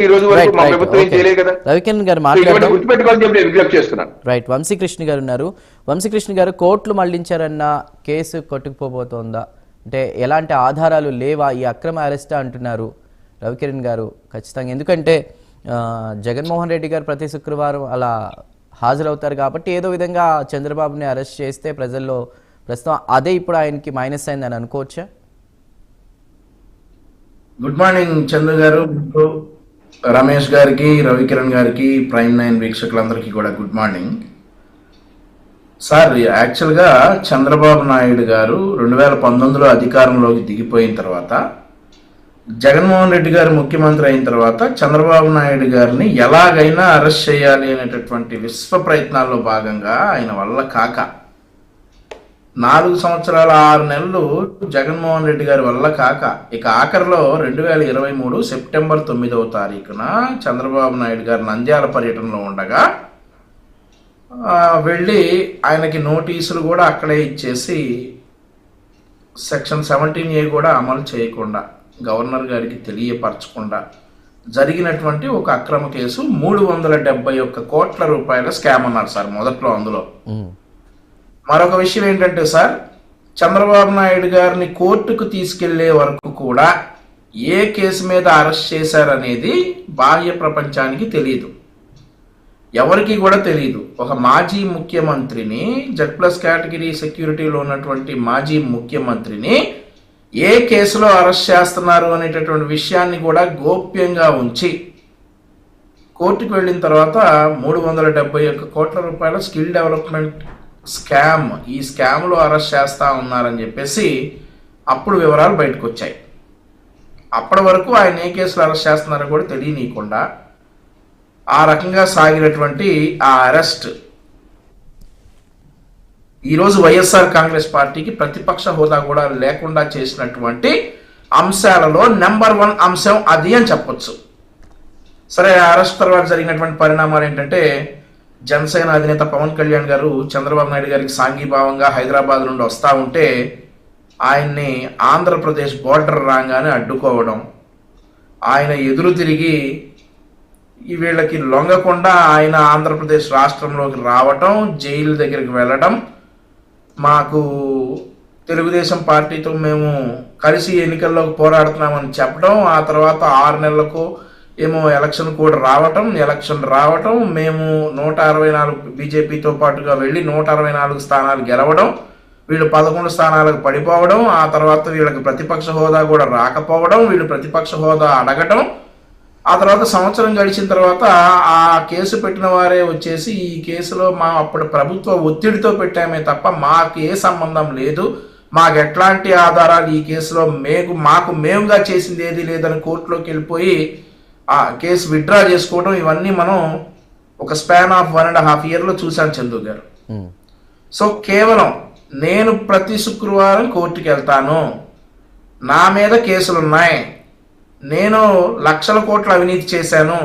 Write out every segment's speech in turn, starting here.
ఈ రోజు వరకు మా ప్రభుత్వం ఏం చేయలేదు కదా. రవికిరణ్ గారు గుర్తుపెట్టుకోవాలని చెప్పి నేను విజ్ఞప్తి చేస్తున్నాను. రైట్. వంశీకృష్ణ గారు ఉన్నారు. వంశీకృష్ణ గారు, కోర్టులు మళ్లించారన్న కేసు కొట్టుకుపోబోతోందా? అంటే ఎలాంటి ఆధారాలు లేవా? ఈ అక్రమ అరెస్ట్ అంటున్నారు రవికిరణ్ గారు. ఖచ్చితంగా, ఎందుకంటే జగన్మోహన్ రెడ్డి గారు ప్రతి శుక్రవారం అలా హాజరవుతారు కాబట్టి ఏదో విధంగా చంద్రబాబుని అరెస్ట్ చేస్తే ప్రజల్లో ప్రస్తుతం అదే ఇప్పుడు ఆయనకి మైనస్ అయిందని అనుకోవచ్చా? గుడ్ మార్నింగ్ చంద్ర గారు, రమేష్ గారికి, రవికిరణ్ గారికి, ప్రైమ్9 వీక్షకులందరికీ కూడా గుడ్ మార్నింగ్. సార్, యాక్చువల్గా చంద్రబాబు నాయుడు గారు 2019లో అధికారంలోకి దిగిపోయిన తర్వాత, జగన్మోహన్ రెడ్డి గారు ముఖ్యమంత్రి అయిన తర్వాత చంద్రబాబు నాయుడు గారిని ఎలాగైనా అరెస్ట్ చేయాలి అనేటటువంటి విశ్వ ప్రయత్నాల్లో భాగంగా ఆయన వల్ల కాక 4 సంవత్సరాల 6 నెలలు జగన్మోహన్ రెడ్డి గారి వల్ల కాక ఇక ఆఖరిలో 2023 సెప్టెంబర్ 9వ తారీఖున చంద్రబాబు నాయుడు గారు నంద్యాల పర్యటనలో ఉండగా వెళ్ళి ఆయనకి నోటీసులు కూడా అక్కడే ఇచ్చేసి సెక్షన్ 17A కూడా అమలు చేయకుండా, గవర్నర్ గారికి తెలియపరచకుండా జరిగినటువంటి ఒక అక్రమ కేసు 371 కోట్ల రూపాయల స్కామ్ అన్నారు సార్ మొదట్లో. అందులో మరొక విషయం ఏంటంటే సార్, చంద్రబాబు నాయుడు గారిని కోర్టుకు తీసుకెళ్లే వరకు కూడా ఏ కేసు మీద అరెస్ట్ చేశారనేది బాహ్య ప్రపంచానికి తెలియదు, ఎవరికి కూడా తెలియదు. ఒక మాజీ ముఖ్యమంత్రిని, Z+ కేటగిరీ సెక్యూరిటీలో ఉన్నటువంటి మాజీ ముఖ్యమంత్రిని ఏ కేసులో అరెస్ట్ చేస్తున్నారు అనేటటువంటి విషయాన్ని కూడా గోప్యంగా ఉంచి కోర్టుకు వెళ్ళిన తర్వాత 371 కోట్ల రూపాయల స్కిల్ డెవలప్మెంట్ స్కామ్, ఈ స్కామ్లో అరెస్ట్ చేస్తా ఉన్నారని చెప్పేసి అప్పుడు వివరాలు బయటకు వచ్చాయి. అప్పటి వరకు ఆయన ఏ కేసులో అరెస్ట్ చేస్తున్నారో కూడా తెలియనీయకుండా ఆ రకంగా సాగినటువంటి ఆ అరెస్ట్ ఈరోజు వైఎస్ఆర్ కాంగ్రెస్ పార్టీకి ప్రతిపక్ష హోదా కూడా లేకుండా చేసినటువంటి అంశాలలో నెంబర్ 1 అంశం అది అని చెప్పొచ్చు. సరే, అరెస్ట్ తర్వాత జరిగినటువంటి పరిణామాలు ఏంటంటే, జనసేన అధినేత పవన్ కళ్యాణ్ గారు చంద్రబాబు నాయుడు గారికి సాంఘీభావంగా హైదరాబాద్ నుండి వస్తూ ఉంటే ఆయన్ని ఆంధ్రప్రదేశ్ బోర్డర్ రాగానే అడ్డుకోవడం, ఆయన ఎదురు తిరిగి వీళ్ళకి లొంగకుండా ఆయన ఆంధ్రప్రదేశ్ రాష్ట్రంలోకి రావటం, జైలు దగ్గరికి వెళ్ళడం, మాకు తెలుగుదేశం పార్టీతో మేము కలిసి ఎన్నికల్లోకి పోరాడుతున్నామని చెప్పడం, ఆ తర్వాత 6 నెలలకు ఏమో ఎలక్షన్ కూడా రావటం, మేము 164 బీజేపీతో పాటుగా వెళ్ళి 164 స్థానాలు గెలవడం, వీళ్ళు 11 స్థానాలకు పడిపోవడం, ఆ తర్వాత వీళ్ళకి ప్రతిపక్ష హోదా కూడా రాకపోవడం, వీళ్ళు ప్రతిపక్ష హోదా అడగటం, ఆ తర్వాత సంవత్సరం గడిచిన తర్వాత ఆ కేసు పెట్టిన వారే వచ్చేసి ఈ కేసులో మా అప్పుడు ప్రభుత్వ ఒత్తిడితో పెట్టామే తప్ప మాకు ఏ సంబంధం లేదు, మాకు ఎట్లాంటి ఆధారాలు ఈ కేసులో మేముగా చేసింది ఏది లేదని కోర్టులోకి వెళ్ళిపోయి ఆ కేసు విత్డ్రా చేసుకోవడం, ఇవన్నీ మనం ఒక స్పాన్ ఆఫ్ 1.5 yearలో చూశాను చందు గారు. సో కేవలం నేను ప్రతి శుక్రవారం కోర్టుకి వెళ్తాను, నా మీద కేసులున్నాయి, నేను లక్షల కోట్ల అవినీతి చేశాను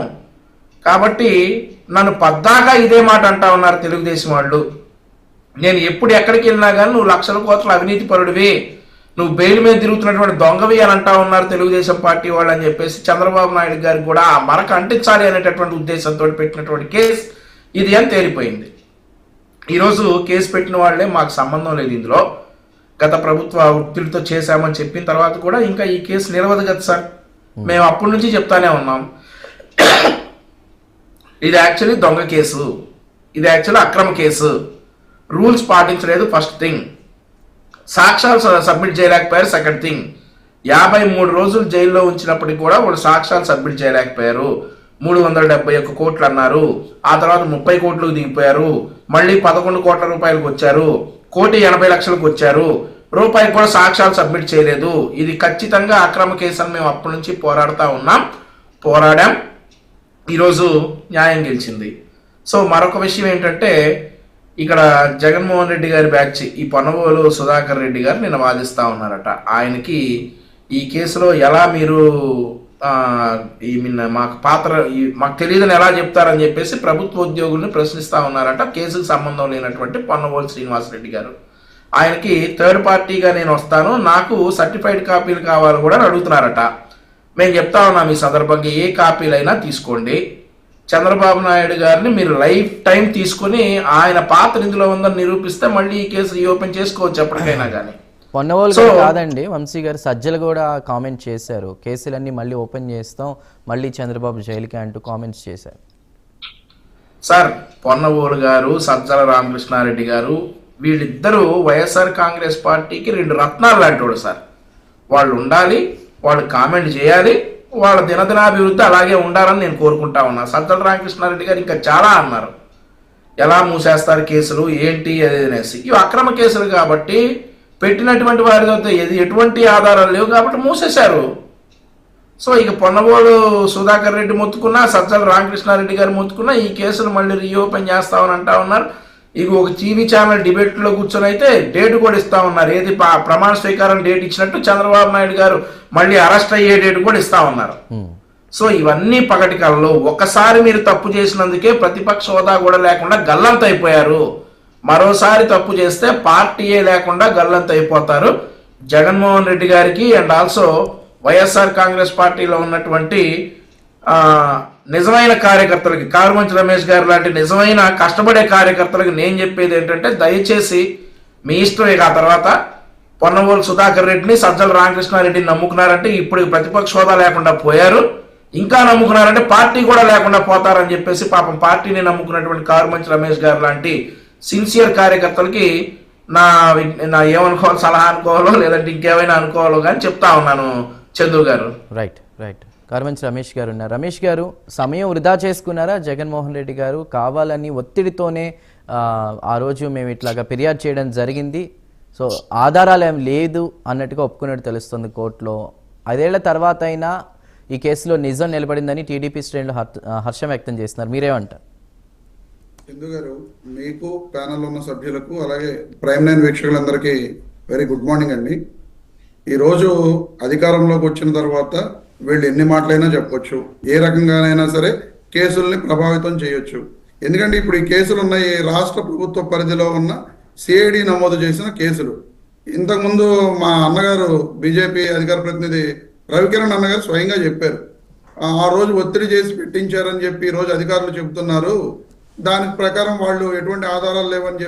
కాబట్టి నన్ను పద్దాకా ఇదే మాట అంటా ఉన్నారు తెలుగుదేశం వాళ్ళు. నేను ఎప్పుడు ఎక్కడికి వెళ్ళినా కానీ నువ్వు లక్షల కోట్ల అవినీతి పరుడివి, నువ్వు బెయిల్ మీద తిరుగుతున్నటువంటి దొంగవి అని అంటా ఉన్నారు తెలుగుదేశం పార్టీ వాళ్ళు అని చెప్పేసి చంద్రబాబు నాయుడు గారికి కూడా ఆ మరక అంటించాలి అనేటటువంటి ఉద్దేశంతో పెట్టినటువంటి కేసు ఇది అని తేలిపోయింది. ఈరోజు కేసు పెట్టిన వాళ్ళే మాకు సంబంధం లేదు ఇందులో, గత ప్రభుత్వ ఒత్తిడితో చేశామని చెప్పిన తర్వాత కూడా ఇంకా ఈ కేసు నిలవదు కదా సార్. మేము అప్పటి నుంచి చెప్తానే ఉన్నాం, ఇది యాక్చువల్లీ దొంగ కేసు, ఇది యాక్చువల్లీ అక్రమ కేసు, రూల్స్ పాటించలేదు ఫస్ట్ థింగ్, సాక్ష్యాలు సబ్మిట్ చేయలేకపోయారు సెకండ్ థింగ్, 53 రోజులు జైల్లో ఉంచినప్పటికీ కూడా వాళ్ళు సాక్ష్యాలు సబ్మిట్ చేయలేకపోయారు, 371 కోట్లు అన్నారు, ఆ తర్వాత 30 కోట్లకు దిగిపోయారు, మళ్ళీ 11 కోట్ల రూపాయలకు వచ్చారు, 1,80,00,000కు వచ్చారు, రూపాయి కూడా సాక్ష్యాలు సబ్మిట్ చేయలేదు, ఇది ఖచ్చితంగా అక్రమ కేసు అని మేము అప్పటి నుంచి పోరాడాం, ఈరోజు న్యాయం గెలిచింది. సో మరొక విషయం ఏంటంటే, ఇక్కడ జగన్మోహన్ రెడ్డి గారి బ్యాచ్ ఈ పొన్నవోలు సుధాకర్ రెడ్డి గారు నిన్న వాదిస్తూ ఉన్నారట. ఆయనకి ఈ కేసులో ఎలా మీరు మాకు తెలియదని ఎలా చెప్తారని చెప్పేసి ప్రభుత్వ ఉద్యోగుల్ని ప్రశ్నిస్తూ ఉన్నారట కేసుకు సంబంధం లేనటువంటి పొన్నవోలు శ్రీనివాసరెడ్డి గారు. ఆయనకి థర్డ్ పార్టీగా నేను వస్తాను, నాకు సర్టిఫైడ్ కాపీలు కావాలి కూడా అని అడుగుతున్నారట. మేము చెప్తా ఉన్నాం ఈ సందర్భంగా ఏ కాపీలైనా తీసుకోండి. చంద్రబాబు నాయుడు గారిని మీరు లైఫ్ టైం తీసుకుని ఆయన పాత్ర ఇందులో ఉందని నిరూపిస్తే మళ్ళీ ఈ కేసు రీఓపెన్ చేసుకోవచ్చు ఎప్పటికైనా కానీ. పొన్నవోలు గారు కాదండి, వంశీ గారు సజ్జలు కూడా కామెంట్ చేశారు, కేసులన్నీ మళ్ళీ ఓపెన్ చేస్తాం, మళ్ళీ చంద్రబాబు జైలుకి అంటూ కామెంట్స్ చేశారు. సార్, పొన్నవోలు గారు, సజ్జల రామకృష్ణారెడ్డి గారు వీళ్ళిద్దరూ వైఎస్ఆర్ కాంగ్రెస్ పార్టీకి రెండు రత్నాలు లాంటి సార్. వాళ్ళు ఉండాలి, వాళ్ళు కామెంట్ చేయాలి, వాళ్ళ దినదినాభివృద్ధి అలాగే ఉండాలని నేను కోరుకుంటా ఉన్నా. సజ్జల రామకృష్ణారెడ్డి గారు ఇంకా చాలా అన్నారు, ఎలా మూసేస్తారు కేసులు ఏంటి అనేసి. ఇవి అక్రమ కేసులు కాబట్టి పెట్టినటువంటి వారితో ఎటువంటి ఆధారాలు లేవు కాబట్టి మూసేశారు. సో ఇక పొన్నవోలు సుధాకర్ రెడ్డి మొత్తుకున్నా, సజ్జల రామకృష్ణారెడ్డి గారు మొత్తుకున్నా ఈ కేసులు మళ్ళీ రీఓపెన్ చేస్తామని అంటా ఉన్నారు. ఇక ఒక టీవీ ఛానల్ డిబేట్లో కూర్చొని అయితే డేట్ కూడా ఇస్తా ఉన్నారు. ఏది ప్రమాణ స్వీకారం డేట్ ఇచ్చినట్టు చంద్రబాబు నాయుడు గారు మళ్ళీ అరెస్ట్ అయ్యే డేట్ కూడా ఇస్తా ఉన్నారు. సో ఇవన్నీ పగటి కళలు. ఒకసారి మీరు తప్పు చేసినందుకే ప్రతిపక్ష హోదా కూడా లేకుండా గల్లంత అయిపోయారు. మరోసారి తప్పు చేస్తే పార్టీయే లేకుండా గల్లంత అయిపోతారు. జగన్మోహన్ రెడ్డి గారికి అండ్ ఆల్సో వైఎస్ఆర్ కాంగ్రెస్ పార్టీలో ఉన్నటువంటి నిజమైన కార్యకర్తలకి, కారుమంచి రమేష్ గారు లాంటి నిజమైన కష్టపడే కార్యకర్తలకు నేను చెప్పేది ఏంటంటే, దయచేసి మీ ఇష్టం. ఇక ఆ తర్వాత పొన్నవోలు సుధాకర్ రెడ్డిని, సజ్జల రామకృష్ణారెడ్డిని నమ్ముకున్నారంటే ఇప్పుడు ప్రతిపక్ష హోదా లేకుండా పోయారు. ఇంకా నమ్ముకున్నారంటే పార్టీ కూడా లేకుండా పోతారని చెప్పేసి పాపం పార్టీని నమ్ముకున్నటువంటి కారుమంచి రమేష్ గారు లాంటి సిన్సియర్ కార్యకర్తలకి నా ఏమనుకోవాలో, సలహా అనుకోవాలో లేదంటే ఇంకేమైనా అనుకోవాలో కానీ చెప్తా ఉన్నాను చంద్రు గారు. రైట్. కారుమంచి రమేష్ గారు ఉన్నారు. రమేష్ గారు, సమయం వృధా చేసుకున్నారా జగన్మోహన్ రెడ్డి గారు? కావాలని ఒత్తిడితోనే ఆ రోజు మేము ఇట్లాగా ఫిర్యాదు చేయడం జరిగింది, సో ఆధారాలు ఏం లేదు అన్నట్టుగా ఒప్పుకున్నట్టు తెలుస్తుంది కోర్టులో. 5 ఏళ్ల తర్వాత అయినా ఈ కేసులో నిజం నిలబడిందని టీడీపీ శ్రేణులు హర్షం వ్యక్తం చేస్తున్నారు. మీరేమంటారు? చందు గారు, మీకు ప్యానెల్లో ఉన్న సభ్యులకు అలాగే ప్రైమ్ 9 వీక్షకులందరికీ వెరీ గుడ్ మార్నింగ్ అండి. ఈరోజు అధికారంలోకి వచ్చిన తర్వాత వీళ్ళు ఎన్ని మాటలైనా చెప్పొచ్చు, ఏ రకంగానైనా సరే కేసుల్ని ప్రభావితం చేయొచ్చు. ఎందుకంటే ఇప్పుడు ఈ కేసులు ఉన్న ఈ రాష్ట్ర ప్రభుత్వ పరిధిలో ఉన్న సిఐడి నమోదు చేసిన కేసులు. ఇంతకుముందు మా అన్నగారు బీజేపీ అధికార ప్రతినిధి రవికిరణ్ అన్నగారు స్వయంగా చెప్పారు, ఆ రోజు ఒత్తిడి చేసి పెట్టించారని చెప్పి ఈ రోజు అధికారులు చెబుతున్నారు. దాని ప్రకారం వాళ్ళు ఎటువంటి ఆధారాలు లేవని చెప్పి